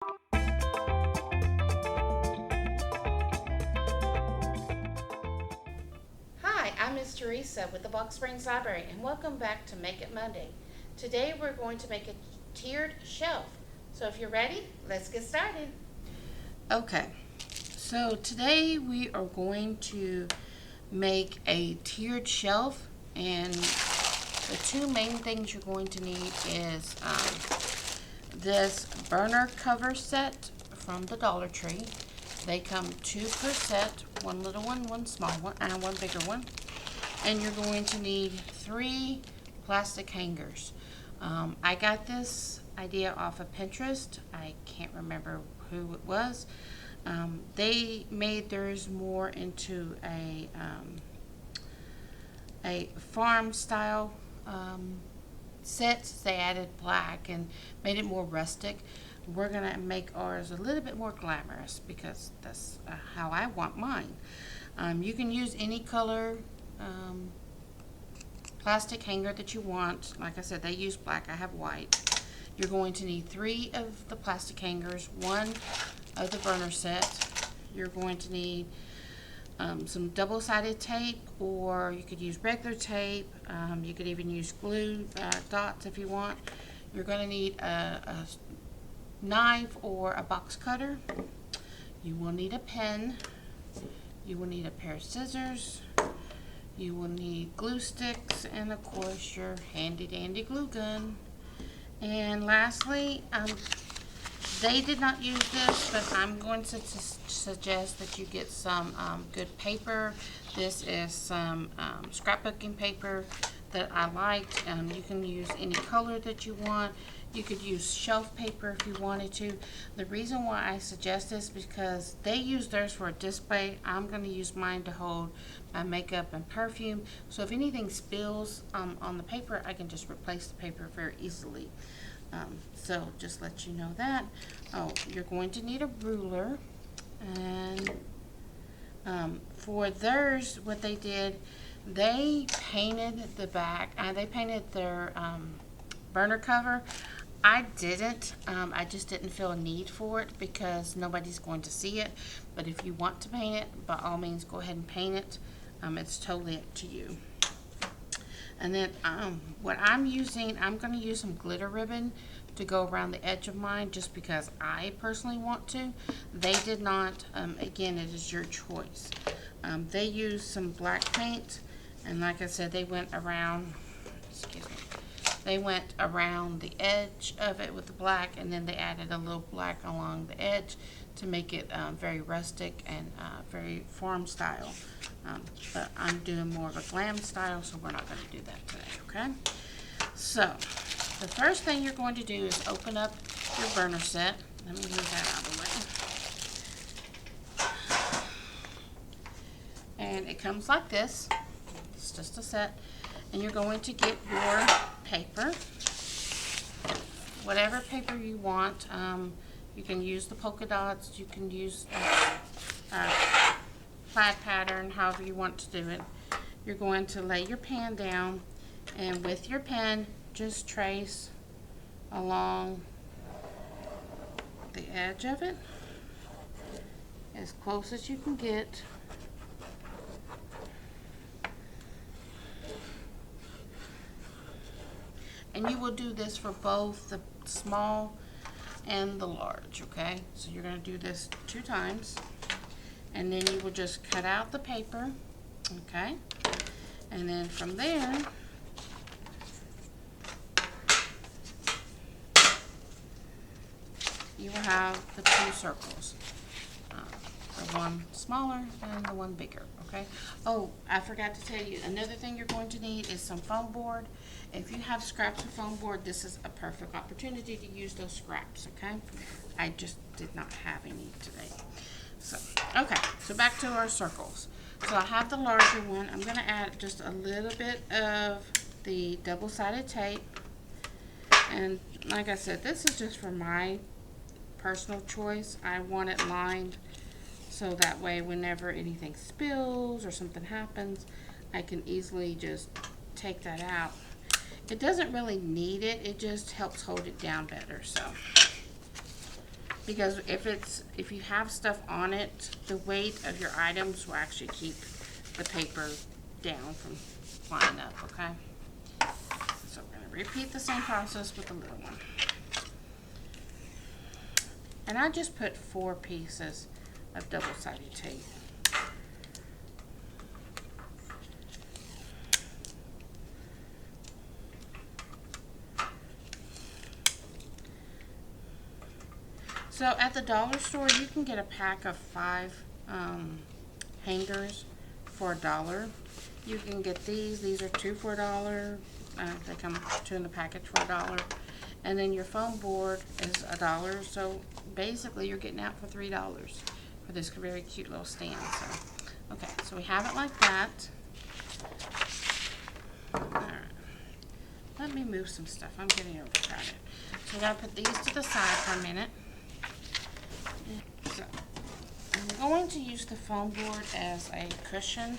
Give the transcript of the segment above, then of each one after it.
Hi, I'm Miss Teresa with the Box Springs Library, and welcome back to Make It Monday. Today we're going to make a tiered shelf. So if you're ready, let's get started. Okay, so today we are going to make a tiered shelf, and the two main things you're going to need is this burner cover set from the Dollar Tree. They come 2 per set, one little one, one small one, and one bigger one. And you're going to need 3 plastic hangers. I got this idea off of Pinterest. I can't remember who it was. They made theirs more into a farm style set. They added black and made it more rustic. We're going to make ours a little bit more glamorous because that's how I want mine. You can use any color plastic hanger that you want. Like I said, they use black. I have white. You're going to need 3 of the plastic hangers, 1 of the burner set. You're going to need some double-sided tape, or you could use regular tape. You could even use glue dots if you want. You're going to need a knife or a box cutter. You will need a pen. You will need a pair of scissors. You will need glue sticks, and of course your handy dandy glue gun. And lastly, they did not use this, but I'm going to suggest that you get some good paper. This is some scrapbooking paper that I liked. You can use any color that you want. You could use shelf paper if you wanted to. The reason why I suggest this is because they use theirs for a display. I'm going to use mine to hold my makeup and perfume. So if anything spills on the paper, I can just replace the paper very easily. So just let you know that. Oh, you're going to need a ruler. And for theirs, what they did, they painted the back. They painted their burner cover. I didn't. I just didn't feel a need for it because nobody's going to see it. But if you want to paint it, by all means, go ahead and paint it. It's totally up to you. And then what I'm using, I'm going to use some glitter ribbon to go around the edge of mine just because I personally want to. They did not. Again, it is your choice. They used some black paint, and like I said, they went around, they went around the edge of it with the black, and then they added a little black along the edge to make it very rustic and very farm style. But I'm doing more of a glam style, so we're not going to do that today, okay? So, the first thing you're going to do is open up your burner set. Let me move that out of the way. And it comes like this. It's just a set. And you're going to get your paper, whatever paper you want. You can use the polka dots. You can use plaid pattern, however you want to do it. You're going to lay your pan down, and with your pen, just trace along the edge of it as close as you can get. And you will do this for both the small and the large, okay? So you're going to do this 2 times. And then you will just cut out the paper, okay? And then from there, you will have the 2 circles. The one smaller and the one bigger, okay? Oh, I forgot to tell you, another thing you're going to need is some foam board. If you have scraps of foam board, this is a perfect opportunity to use those scraps, okay? I just did not have any today. So, okay, so back to our circles. So I have the larger one. I'm going to add just a little bit of the double-sided tape. And like I said, this is just for my personal choice. I want it lined so that way whenever anything spills or something happens, I can easily just take that out. It doesn't really need it. It just helps hold it down better. So because if you have stuff on it, the weight of your items will actually keep the paper down from flying up, okay? So we're going to repeat the same process with the little one. And I just put 4 pieces of double-sided tape. So at the dollar store, you can get a pack of 5 hangers for $1. You can get these. These are 2 for $1. They come 2 in the package for $1. And then your foam board is $1. So basically, you're getting out for $3 for this very cute little stand. So, okay, so we have it like that. All right. Let me move some stuff. I'm getting overcrowded. So we gotta put these to the side for a minute. So I'm going to use the foam board as a cushion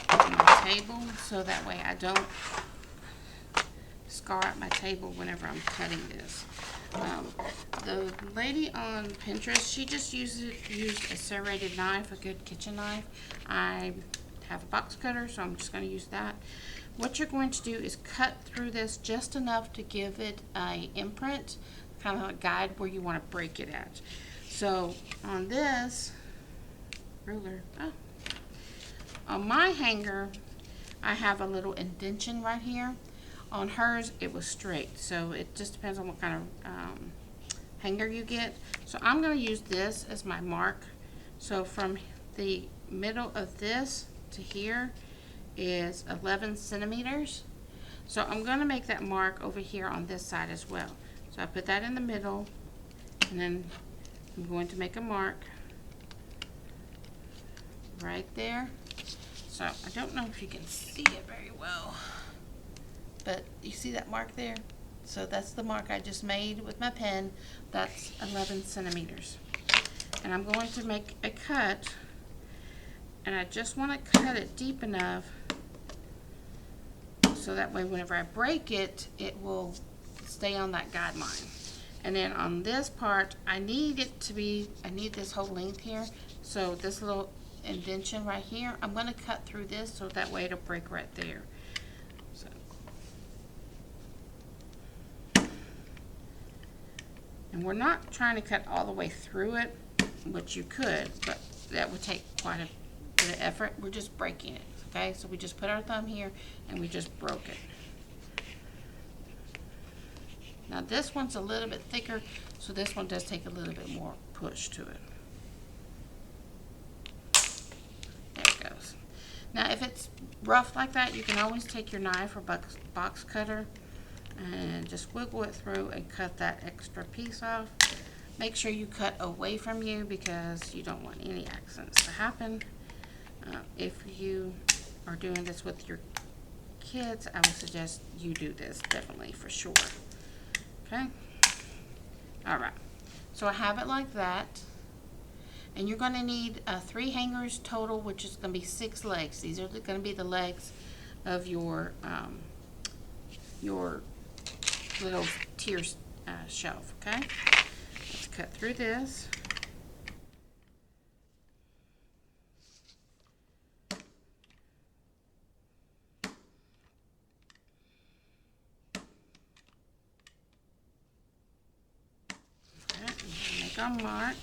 on my table, so that way I don't scar up my table whenever I'm cutting this. The lady on Pinterest, she just used a serrated knife, a good kitchen knife. I have a box cutter, so I'm just going to use that. What you're going to do is cut through this just enough to give it a imprint, kind of a guide where you want to break it at. So on this ruler, on my hanger, I have a little indentation right here. On hers, it was straight, so it just depends on what kind of hanger you get. So I'm going to use this as my mark. So from the middle of this to here is 11 centimeters. So I'm going to make that mark over here on this side as well. So I put that in the middle, and then I'm going to make a mark right there. So I don't know if you can see it very well, but you see that mark there? So that's the mark I just made with my pen. That's 11 centimeters. And I'm going to make a cut, and I just want to cut it deep enough so that way whenever I break it, it will stay on that guideline. And then on this part, I need this whole length here. So this little indentation right here, I'm going to cut through this so that way it'll break right there. So. And we're not trying to cut all the way through it, which you could, but that would take quite a bit of effort. We're just breaking it, okay? So we just put our thumb here and we just broke it. Now this one's a little bit thicker, so this one does take a little bit more push to it. There it goes. Now if it's rough like that, you can always take your knife or box cutter and just wiggle it through and cut that extra piece off. Make sure you cut away from you because you don't want any accidents to happen. If you are doing this with your kids, I would suggest you do this definitely for sure. Okay? Alright. So I have it like that. And you're going to need 3 hangers total, which is going to be 6 legs. These are going to be the legs of your little tier shelf, okay? Let's cut through this. Okay, make our mark.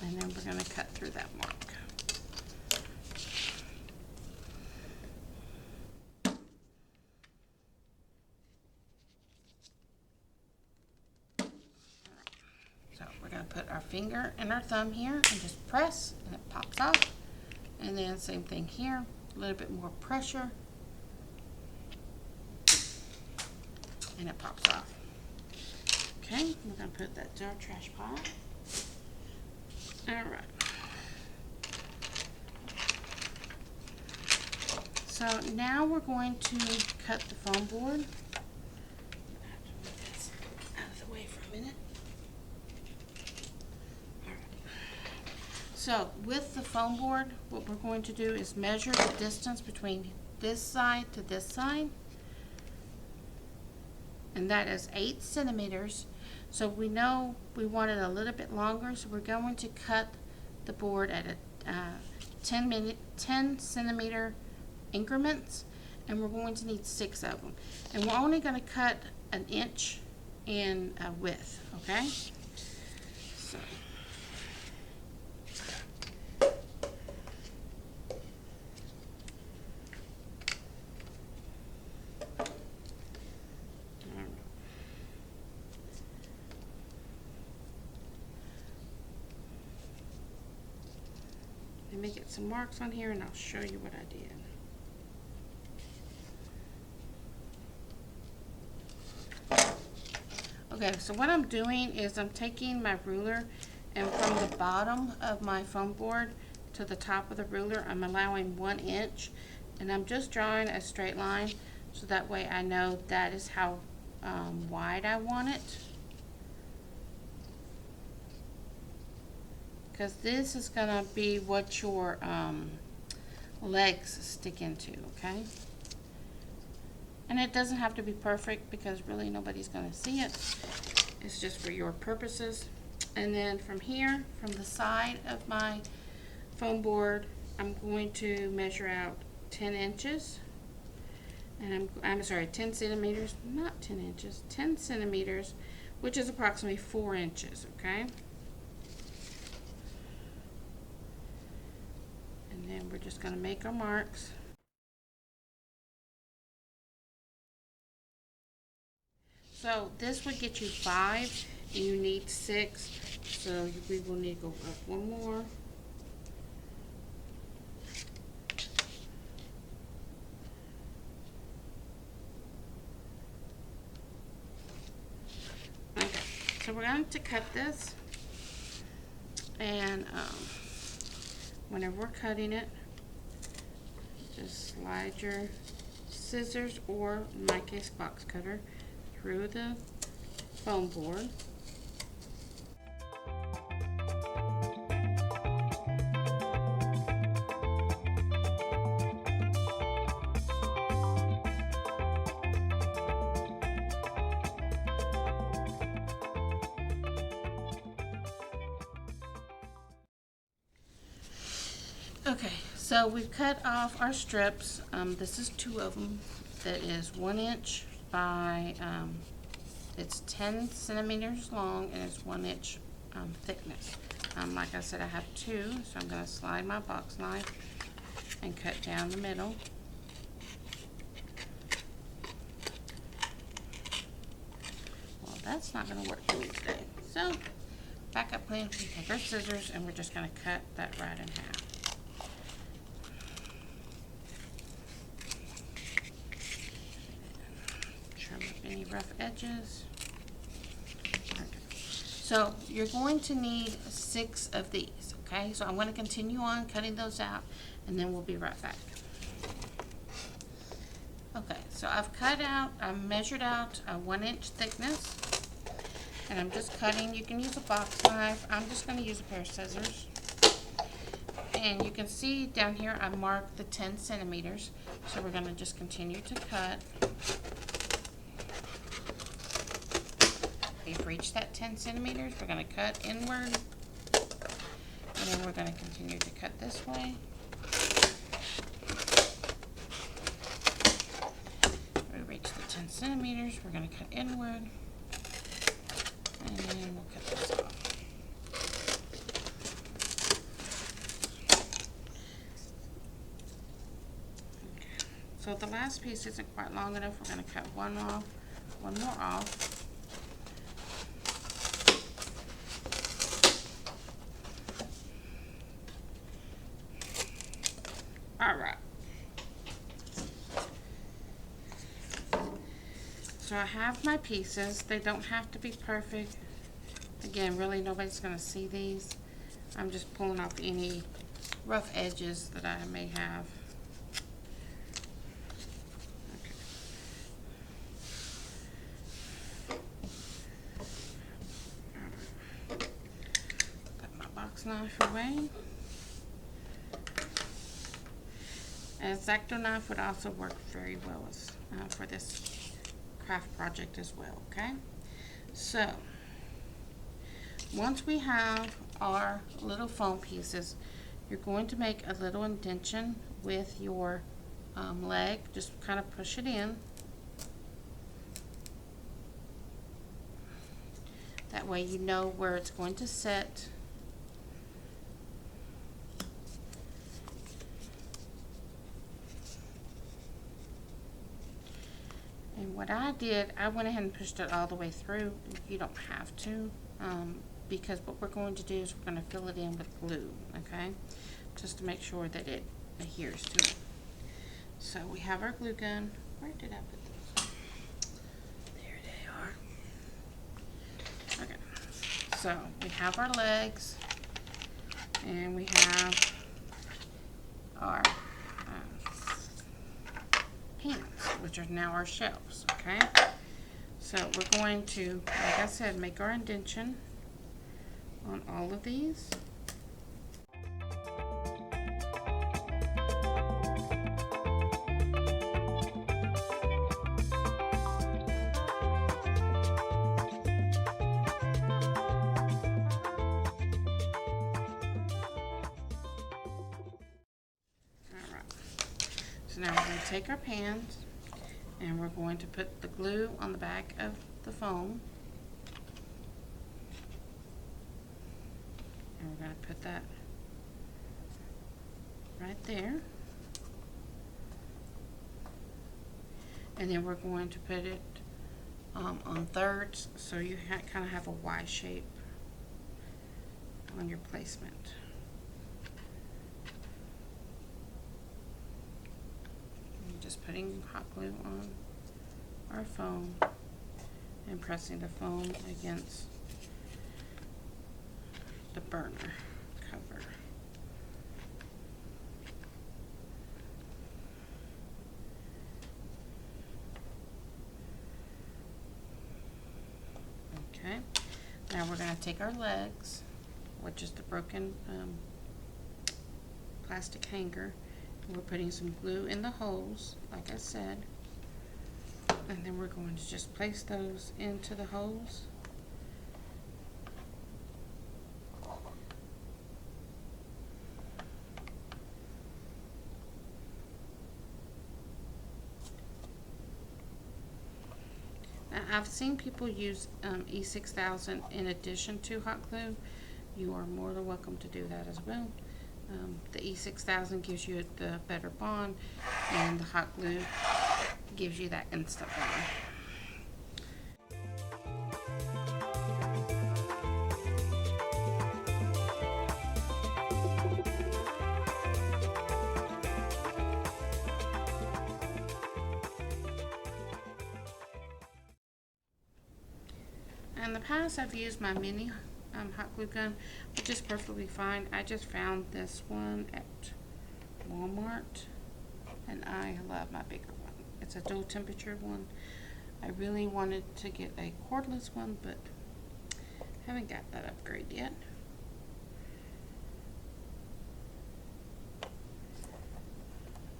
And then we're going to cut through that mark. So we're going to put our finger and our thumb here and just press, and it pops off. And then same thing here, a little bit more pressure, and it pops off. Okay, we're going to put that to our trash pile. Alright. So now we're going to cut the foam board. I have to move this out of the way for a minute. Alright. So with the foam board, what we're going to do is measure the distance between this side to this side. And that is 8 centimeters. So we know we want it a little bit longer, so we're going to cut the board at a 10 centimeter increments, and we're going to need 6 of them. And we're only going to cut an inch in width, okay? So. Let me get some marks on here and I'll show you what I did. Okay, so what I'm doing is I'm taking my ruler, and from the bottom of my foam board to the top of the ruler, I'm allowing 1 inch, and I'm just drawing a straight line so that way I know that is how wide I want it. Because this is going to be what your legs stick into, okay? And it doesn't have to be perfect because really nobody's going to see it. It's just for your purposes. And then from here, from the side of my foam board, I'm going to measure out 10 inches. And I'm sorry, 10 centimeters, not 10 inches, 10 centimeters, which is approximately 4 inches, okay? And then we're just going to make our marks. So this would get you 5, and you need 6, so we will need to go up 1 more. Okay, so we're going to cut this, and whenever we're cutting it, just slide your scissors, or in my case box cutter, through the foam board. Okay, so we've cut off our strips. This is 2 of them. That is 1 inch by, it's 10 centimeters long, and it's 1 inch thickness. Like I said, I have 2, so I'm going to slide my box knife and cut down the middle. Well, that's not going to work for me today. So, backup plan, we take our scissors and we're just going to cut that right in half. Any rough edges. Okay. So you're going to need 6 of these, okay? So I'm going to continue on cutting those out, and then we'll be right back. Okay, so I've measured out a 1 inch thickness, and I'm just cutting. You can use a box knife. I'm just going to use a pair of scissors. And you can see down here I marked the 10 centimeters, so we're going to just continue to cut. We've reached that 10 centimeters. We're going to cut inward, and then we're going to continue to cut this way. We reached the 10 centimeters. We're going to cut inward, and then we'll cut this off. Okay. So the last piece isn't quite long enough. We're going to cut one more off. Alright, so I have my pieces. They don't have to be perfect. Again, really nobody's going to see these. I'm just pulling off any rough edges that I may have. Okay. Put my box knife away. An X-Acto knife would also work very well for this craft project as well, okay? So, once we have our little foam pieces, you're going to make a little indentation with your leg. Just kind of push it in. That way you know where it's going to sit. And what I did, I went ahead and pushed it all the way through. You don't have to, because what we're going to do is we're going to fill it in with glue, okay? Just to make sure that it adheres to it. So we have our glue gun. Where did I put those? There they are. Okay. So we have our legs, and we have our hands, which are now our shelves, okay? So we're going to, like I said, make our indentation on all of these. So now we're going to take our pans and we're going to put the glue on the back of the foam. And we're going to put that right there. And then we're going to put it on thirds so you kind of have a Y shape on your placement. Just putting hot glue on our foam and pressing the foam against the burner cover. Okay, now we're going to take our legs, which is the broken plastic hanger. We're putting some glue in the holes, like I said, and then we're going to just place those into the holes. Now, I've seen people use E6000 in addition to hot glue. You are more than welcome to do that as well. The E6000 gives you the better bond, and the hot glue gives you that instant bond. In the past, I've used my mini hot glue gun, which is perfectly fine. I just found this one at Walmart, and I love my bigger one. It's a dual temperature one. I really wanted to get a cordless one, but haven't got that upgrade yet.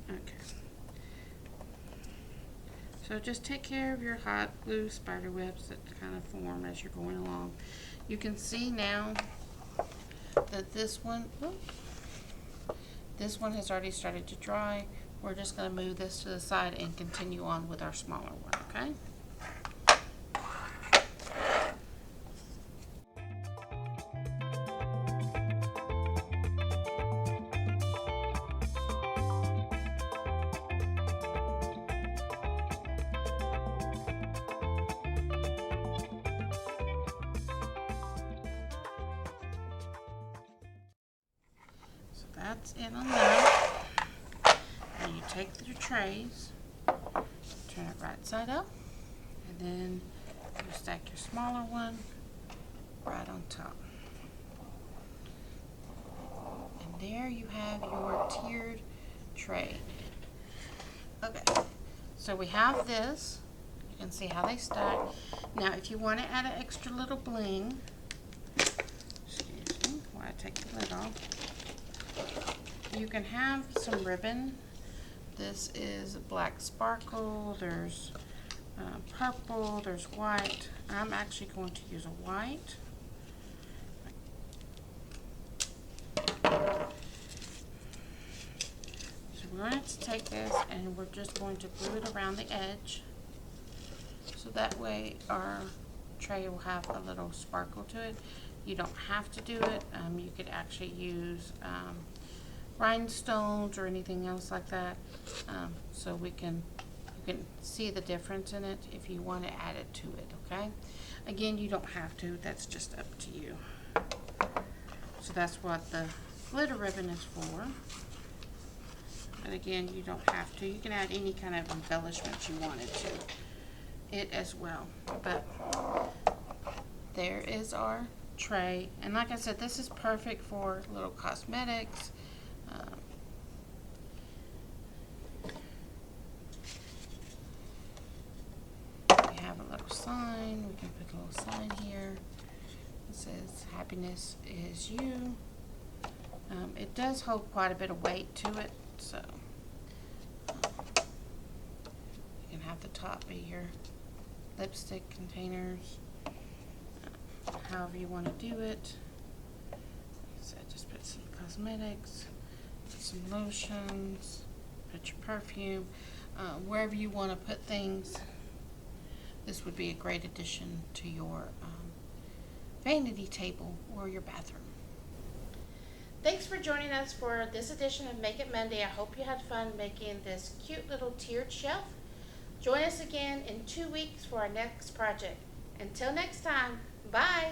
Okay. So just take care of your hot glue spider webs that kind of form as you're going along. You can see now that this one has already started to dry. We're just going to move this to the side and continue on with our smaller one, okay? That's it on that. And you take your trays, turn it right side up, and then you stack your smaller one right on top. And there you have your tiered tray. Okay, so we have this. You can see how they stack. Now, if you want to add an extra little bling, excuse me, while I take the lid off, you can have some ribbon This is black sparkle. There's purple. There's white. I'm actually going to use a white. So we're going to take this and we're just going to glue it around the edge. So that way our tray will have a little sparkle to it. You don't have to do it. You could actually use rhinestones or anything else like that. So you can see the difference in it if you want to add it to it, okay? Again, you don't have to. That's just up to you. So that's what the glitter ribbon is for. But again, you don't have to. You can add any kind of embellishment you wanted to it as well. But there is our tray. And like I said, this is perfect for little cosmetics. We have a little sign. We can put a little sign here. It says, "Happiness is you." It does hold quite a bit of weight to it, so you can have the top be your lipstick containers, however you want to do it. Like I said, just put some cosmetics, put some lotions, put your perfume, wherever you want to put things. This would be a great addition to your vanity table or your bathroom. Thanks for joining us for this edition of Make It Monday. I hope you had fun making this cute little tiered shelf. Join us again in 2 weeks for our next project. Until next time, bye!